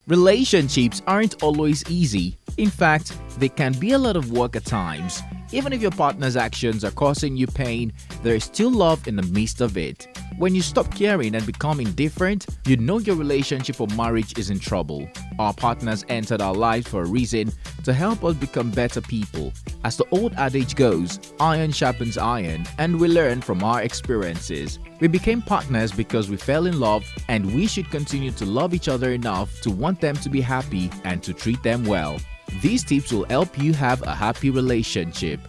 Relationships aren't always easy. In fact, they can be a lot of work at times. Even if your partner's actions are causing you pain, there is still love in the midst of it. When you stop caring and become indifferent, you know your relationship or marriage is in trouble. Our partners entered our lives for a reason, to help us become better people. As the old adage goes, iron sharpens iron, and we learn from our experiences. We became partners because we fell in love, and we should continue to love each other enough to want them to be happy and to treat them well. These tips will help you have a happy relationship.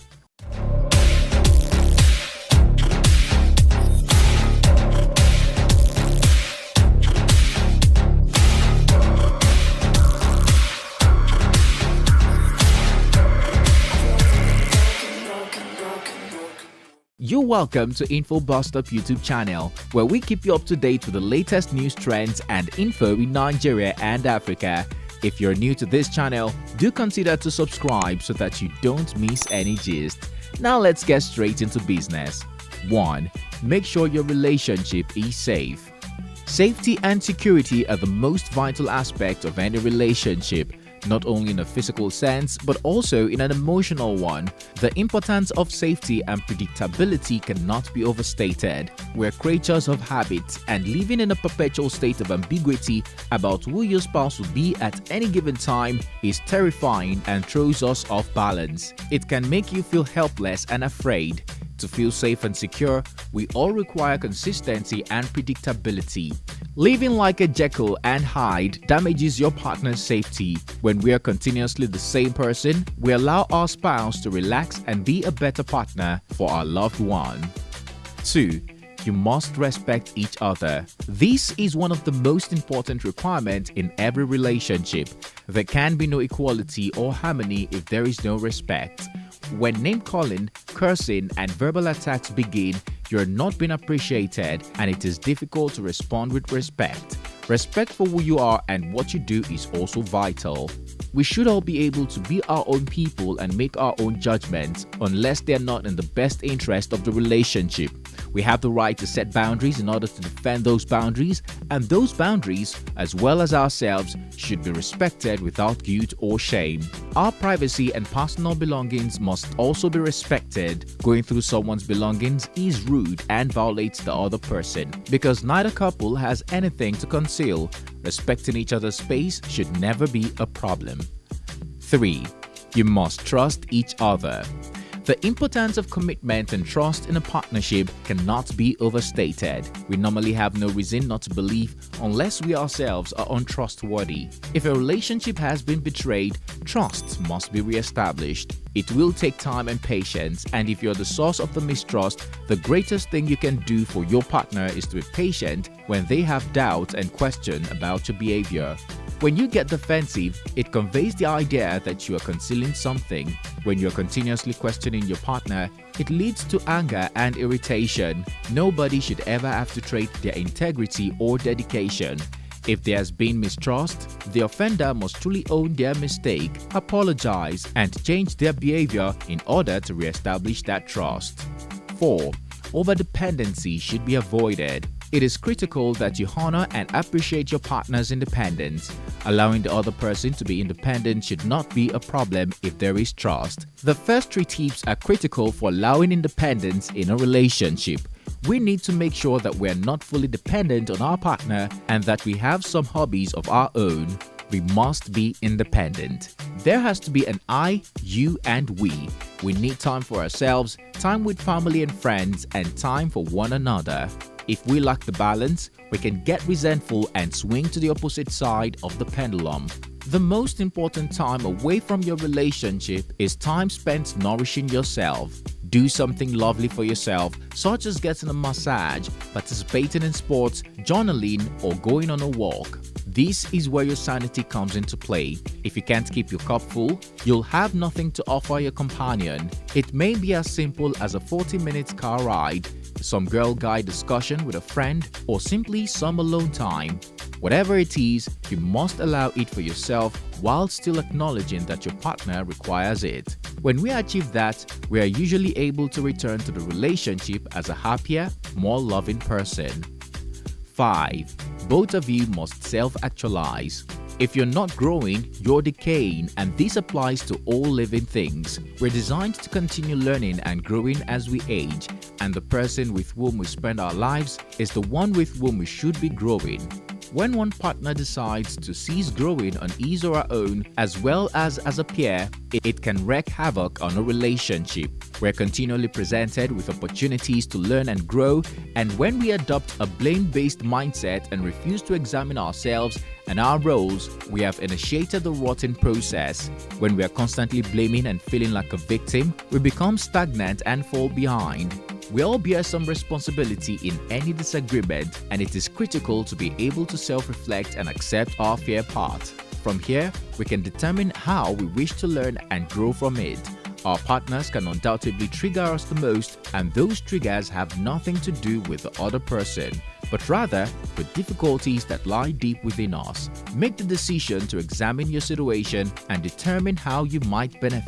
You're welcome to Info Bust Up YouTube channel, where we keep you up to date with the latest news trends and info in Nigeria and Africa. If you're new to this channel, do consider to subscribe so that you don't miss any gist. Now let's get straight into business. 1. Make sure your relationship is safe. Safety and security are the most vital aspect of any relationship, not only in a physical sense but also in an emotional one. The importance of safety and predictability cannot be overstated. We're creatures of habits, and living in a perpetual state of ambiguity about who your spouse will be at any given time is terrifying and throws us off balance. It can make you feel helpless and afraid. To feel safe and secure, we all require consistency and predictability. Living like a Jekyll and Hyde damages your partner's safety. When we are continuously the same person, we allow our spouse to relax and be a better partner for our loved one. 2. You must respect each other. This is one of the most important requirements in every relationship. There can be no equality or harmony if there is no respect. When name-calling, cursing, and verbal attacks begin, you are not being appreciated, and it is difficult to respond with respect. Respect for who you are and what you do is also vital. We should all be able to be our own people and make our own judgments, unless they are not in the best interest of the relationship. We have the right to set boundaries in order to defend those boundaries, and those boundaries, as well as ourselves, should be respected without guilt or shame. Our privacy and personal belongings must also be respected. Going through someone's belongings is rude and violates the other person, because neither couple has anything to conceal. Respecting each other's space should never be a problem. 3. You must trust each other. The importance of commitment and trust in a partnership cannot be overstated. We normally have no reason not to believe unless we ourselves are untrustworthy. If a relationship has been betrayed, trust must be re-established. It will take time and patience, and if you're the source of the mistrust, the greatest thing you can do for your partner is to be patient when they have doubts and question about your behavior. When you get defensive, it conveys the idea that you are concealing something. When you are continuously questioning your partner, it leads to anger and irritation. Nobody should ever have to trade their integrity or dedication. If there has been mistrust, the offender must truly own their mistake, apologize, and change their behavior in order to re-establish that trust. 4. Overdependency should be avoided. It is critical that you honor and appreciate your partner's independence. Allowing the other person to be independent should not be a problem if there is trust. The first 3 tips are critical for allowing independence in a relationship. We need to make sure that we are not fully dependent on our partner and that we have some hobbies of our own. We must be independent. There has to be an I, you, and we. We need time for ourselves, time with family and friends, and time for one another. If we lack the balance, we can get resentful and swing to the opposite side of the pendulum. The most important time away from your relationship is time spent nourishing yourself. Do something lovely for yourself, such as getting a massage, participating in sports, journaling, or going on a walk. This is where your sanity comes into play. If you can't keep your cup full, you'll have nothing to offer your companion. It may be as simple as a 40-minute car ride, some girl guide discussion with a friend, or simply some alone time. Whatever it is, you must allow it for yourself while still acknowledging that your partner requires it. When we achieve that, we are usually able to return to the relationship as a happier, more loving person. 5. Both of you must self-actualize. If you're not growing, you're decaying, and this applies to all living things. We're designed to continue learning and growing as we age, and the person with whom we spend our lives is the one with whom we should be growing. When one partner decides to cease growing on his or her own as well as a peer, it can wreak havoc on a relationship. We're continually presented with opportunities to learn and grow, and when we adopt a blame-based mindset and refuse to examine ourselves and our roles, we have initiated the rotting process. When we are constantly blaming and feeling like a victim, we become stagnant and fall behind. We all bear some responsibility in any disagreement, and it is critical to be able to self-reflect and accept our fair part. From here, we can determine how we wish to learn and grow from it. Our partners can undoubtedly trigger us the most, and those triggers have nothing to do with the other person, but rather with difficulties that lie deep within us. Make the decision to examine your situation and determine how you might benefit